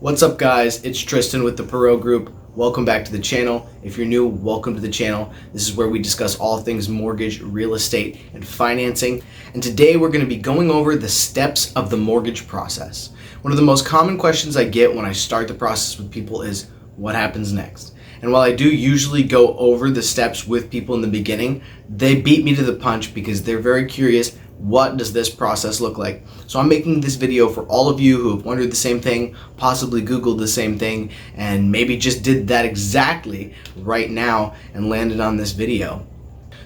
What's up, guys? It's Tristan with the Pearrow Group. Welcome back to the channel. If you're new, welcome to the channel. This is where we discuss all things mortgage, real estate, and financing. And today we're going to be going over the steps of the mortgage process. One of the most common questions I get when I start the process with people is, what happens next? And while I do usually go over the steps with people in the beginning, they beat me to the punch because they're very curious. What does this process look like? So I'm making this video for all of you who have wondered the same thing, possibly Googled the same thing, and maybe just did that exactly right now and landed on this video.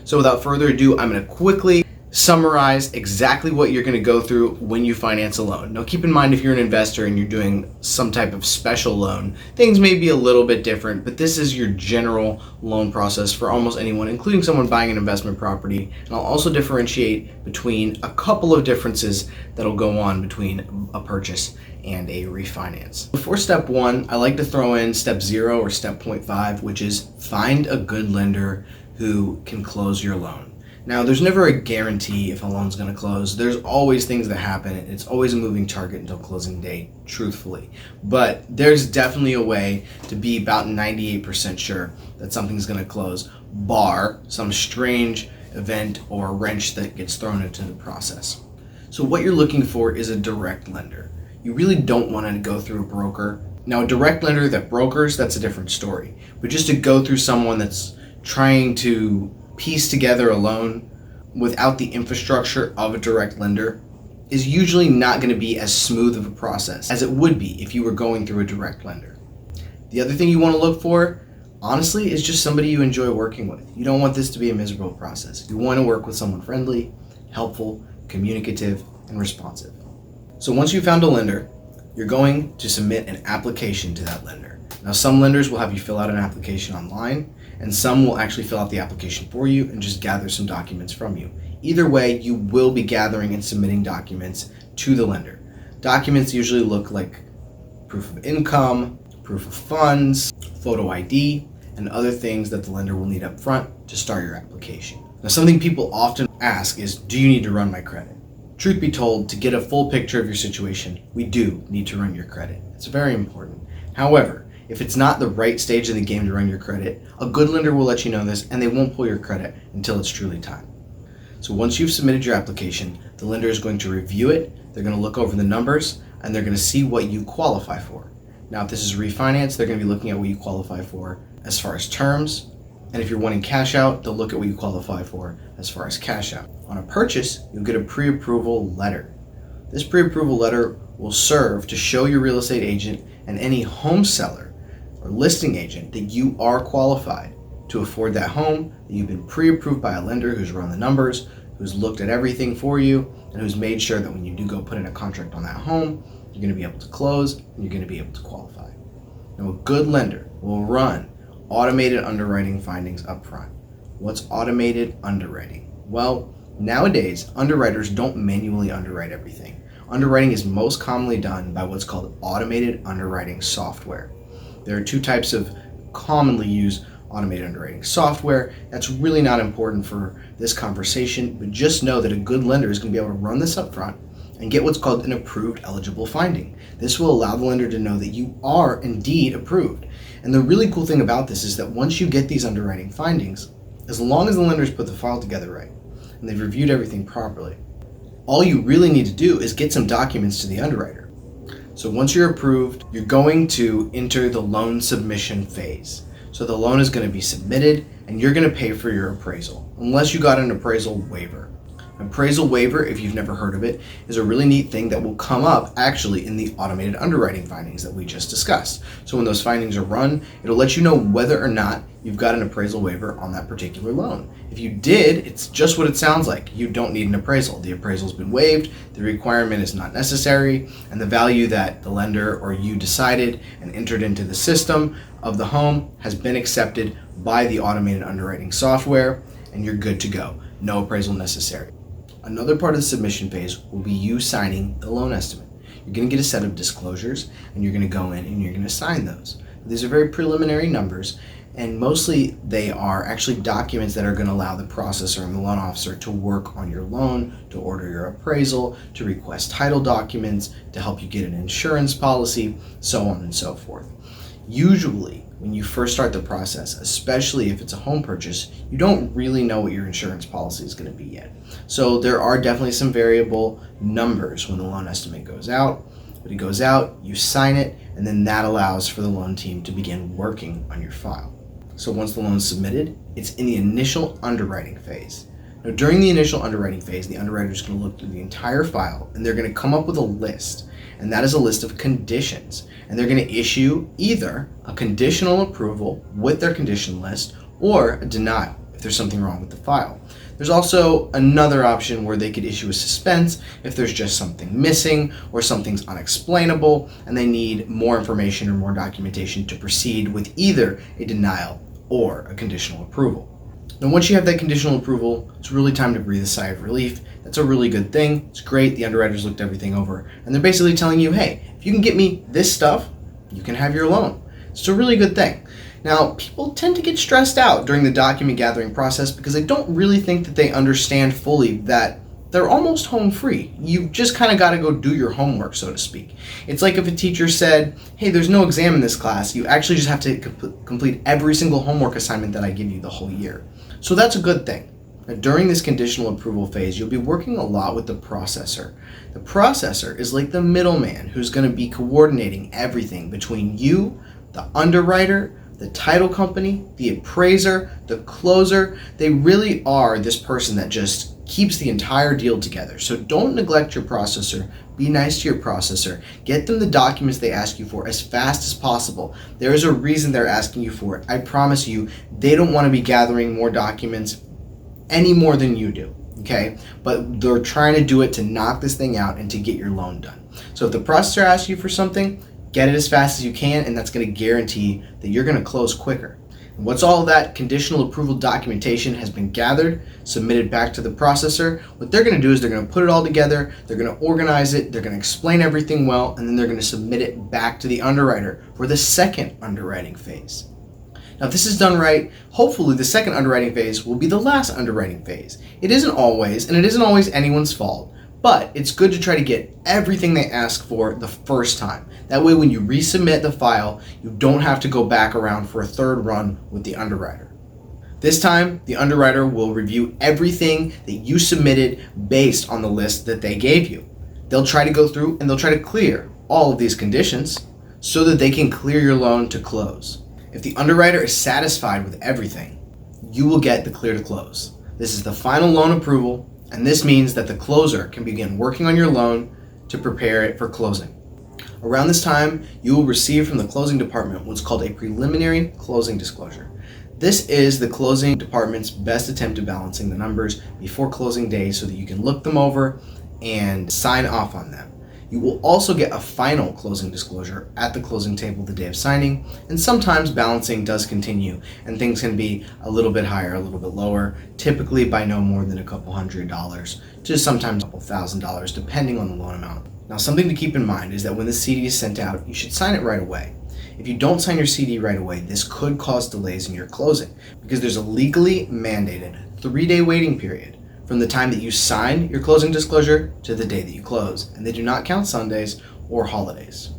So without further ado, I'm going to quickly summarize exactly what you're going to go through when you finance a loan. Now keep in mind, if you're an investor and you're doing some type of special loan, things may be a little bit different, but this is your general loan process for almost anyone, including someone buying an investment property. And I'll also differentiate between a couple of differences that'll go on between a purchase and a refinance. Before step one, I like to throw in step 0 or step 0.5, which is find a good lender who can close your loan. Now, there's never a guarantee if a loan's going to close. There's always things that happen. It's always a moving target until closing day, truthfully. But there's definitely a way to be about 98% sure that something's going to close, bar some strange event or wrench that gets thrown into the process. So what you're looking for is a direct lender. You really don't want to go through a broker. Now, a direct lender that brokers, that's a different story. But just to go through someone that's trying to piece together a loan without the infrastructure of a direct lender is usually not going to be as smooth of a process as it would be if you were going through a direct lender. The other thing you want to look for, honestly, is just somebody you enjoy working with. You don't want this to be a miserable process. You want to work with someone friendly, helpful, communicative, and responsive. So once you've found a lender, you're going to submit an application to that lender. Now, some lenders will have you fill out an application online, and some will actually fill out the application for you and just gather some documents from you. Either way, you will be gathering and submitting documents to the lender. Documents usually look like proof of income, proof of funds, photo ID, and other things that the lender will need up front to start your application. Now, something people often ask is, do you need to run my credit? Truth be told, to get a full picture of your situation, we do need to run your credit. It's very important. However, if it's not the right stage of the game to run your credit, a good lender will let you know this, and they won't pull your credit until it's truly time. So once you've submitted your application, the lender is going to review it, they're going to look over the numbers, and they're going to see what you qualify for. Now, if this is refinance, they're going to be looking at what you qualify for as far as terms, and if you're wanting cash out, they'll look at what you qualify for as far as cash out. On a purchase, you'll get a pre-approval letter. This pre-approval letter will serve to show your real estate agent and any home seller or listing agent that you are qualified to afford that home, that you've been pre-approved by a lender who's run the numbers, who's looked at everything for you, and who's made sure that when you do go put in a contract on that home, you're going to be able to close and you're going to be able to qualify. Now, a good lender will run automated underwriting findings up front. What's automated underwriting? Well, nowadays, underwriters don't manually underwrite everything. Underwriting is most commonly done by what's called automated underwriting software. There are two types of commonly used automated underwriting software. That's really not important for this conversation, but just know that a good lender is going to be able to run this up front and get what's called an approved eligible finding. This will allow the lender to know that you are indeed approved. And the really cool thing about this is that once you get these underwriting findings, as long as the lenders put the file together right and they've reviewed everything properly, all you really need to do is get some documents to the underwriter. So once you're approved, you're going to enter the loan submission phase. So the loan is going to be submitted and you're going to pay for your appraisal, unless you got an appraisal waiver. An appraisal waiver, if you've never heard of it, is a really neat thing that will come up actually in the automated underwriting findings that we just discussed. So when those findings are run, it'll let you know whether or not you've got an appraisal waiver on that particular loan. If you did, it's just what it sounds like. You don't need an appraisal. The appraisal's been waived, the requirement is not necessary, and the value that the lender or you decided and entered into the system of the home has been accepted by the automated underwriting software, and you're good to go. No appraisal necessary. Another part of the submission phase will be you signing the loan estimate. You're going to get a set of disclosures, and you're going to go in and you're going to sign those. These are very preliminary numbers, And mostly they are actually documents that are going to allow the processor and the loan officer to work on your loan, to order your appraisal, to request title documents, to help you get an insurance policy, so on and so forth. Usually, when you first start the process, especially if it's a home purchase, you don't really know what your insurance policy is going to be yet. So there are definitely some variable numbers when the loan estimate goes out. When it goes out, you sign it, and then that allows for the loan team to begin working on your file. So once the loan is submitted, it's in the initial underwriting phase. Now, during the initial underwriting phase, the underwriter is going to look through the entire file, and they're going to come up with a list, and that is a list of conditions. And they're going to issue either a conditional approval with their condition list or a denial if there's something wrong with the file. There's also another option where they could issue a suspense if there's just something missing or something's unexplainable and they need more information or more documentation to proceed with either a denial or a conditional approval. Now, once you have that conditional approval, it's really time to breathe a sigh of relief. That's a really good thing. It's great. The underwriters looked everything over, and they're basically telling you, hey, if you can get me this stuff, you can have your loan. It's a really good thing. Now, people tend to get stressed out during the document gathering process because they don't really think that they understand fully that they're almost home free. You've just kind of got to go do your homework, so to speak. It's like if a teacher said, hey, there's no exam in this class. You actually just have to complete every single homework assignment that I give you the whole year. So that's a good thing. Now, during this conditional approval phase, you'll be working a lot with the processor. The processor is like the middleman who's going to be coordinating everything between you, the underwriter, the title company, the appraiser, the closer. They really are this person that just keeps the entire deal together. So don't neglect your processor. Be nice to your processor. Get them the documents they ask you for as fast as possible. There is a reason they're asking you for it. I promise you, they don't want to be gathering more documents any more than you do, okay? But they're trying to do it to knock this thing out and to get your loan done. So if the processor asks you for something, get it as fast as you can, and that's going to guarantee that you're going to close quicker. And once all of that conditional approval documentation has been gathered, submitted back to the processor, what they're going to do is they're going to put it all together, they're going to organize it, they're going to explain everything well, and then they're going to submit it back to the underwriter for the second underwriting phase. Now, if this is done right, hopefully the second underwriting phase will be the last underwriting phase. It isn't always, and it isn't always anyone's fault, but it's good to try to get everything they ask for the first time. That way, when you resubmit the file, you don't have to go back around for a third run with the underwriter. This time, the underwriter will review everything that you submitted based on the list that they gave you. They'll try to go through and they'll try to clear all of these conditions so that they can clear your loan to close. If the underwriter is satisfied with everything, you will get the clear to close. This is the final loan approval, and this means that the closer can begin working on your loan to prepare it for closing. Around this time, you will receive from the closing department what's called a preliminary closing disclosure. This is the closing department's best attempt at balancing the numbers before closing day so that you can look them over and sign off on them. You will also get a final closing disclosure at the closing table the day of signing, and sometimes balancing does continue and things can be a little bit higher, a little bit lower, typically by no more than a couple $100 to sometimes a couple $1,000 depending on the loan amount. Now, something to keep in mind is that when the CD is sent out, you should sign it right away. If you don't sign your CD right away, this could cause delays in your closing because there's a legally mandated 3-day waiting period from the time that you sign your closing disclosure to the day that you close, and they do not count Sundays or holidays.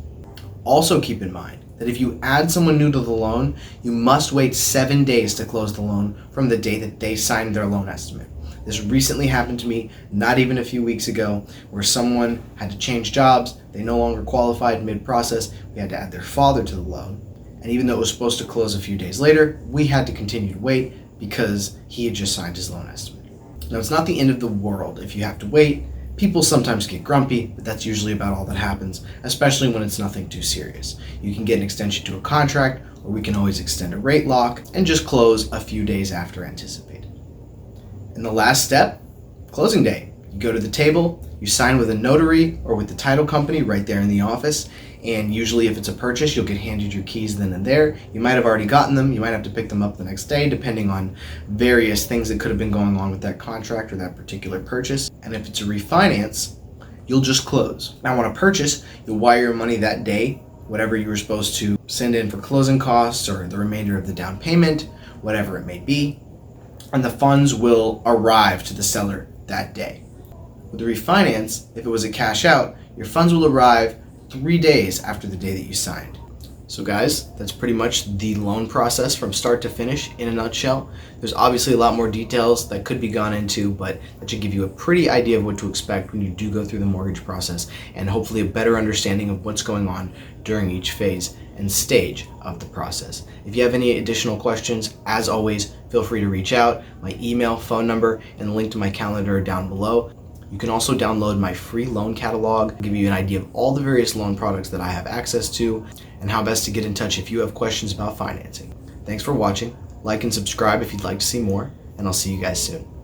Also keep in mind that if you add someone new to the loan, you must wait 7 days to close the loan from the day that they signed their loan estimate. This recently happened to me not even a few weeks ago where someone had to change jobs, they no longer qualified mid-process, we had to add their father to the loan, and even though it was supposed to close a few days later, we had to continue to wait because he had just signed his loan estimate. Now, it's not the end of the world if you have to wait. People sometimes get grumpy, but that's usually about all that happens, especially when it's nothing too serious. You can get an extension to a contract, or we can always extend a rate lock and just close a few days after anticipated. And the last step, closing day. You go to the table, you sign with a notary or with the title company right there in the office, and usually if it's a purchase, you'll get handed your keys then and there. You might have already gotten them, you might have to pick them up the next day depending on various things that could have been going on with that contract or that particular purchase. And if it's a refinance, you'll just close. Now on a purchase, you'll wire your money that day whatever you were supposed to send in for closing costs or the remainder of the down payment, whatever it may be, and the funds will arrive to the seller that day. With the refinance, if it was a cash out, your funds will arrive 3 days after the day that you signed. So guys, that's pretty much the loan process from start to finish in a nutshell. There's obviously a lot more details that could be gone into, but that should give you a pretty idea of what to expect when you do go through the mortgage process, and hopefully a better understanding of what's going on during each phase and stage of the process. If you have any additional questions, as always, feel free to reach out. My email, phone number, and the link to my calendar are down below. You can also download my free loan catalog, give you an idea of all the various loan products that I have access to, and how best to get in touch if you have questions about financing. Thanks for watching. Like and subscribe if you'd like to see more, and I'll see you guys soon.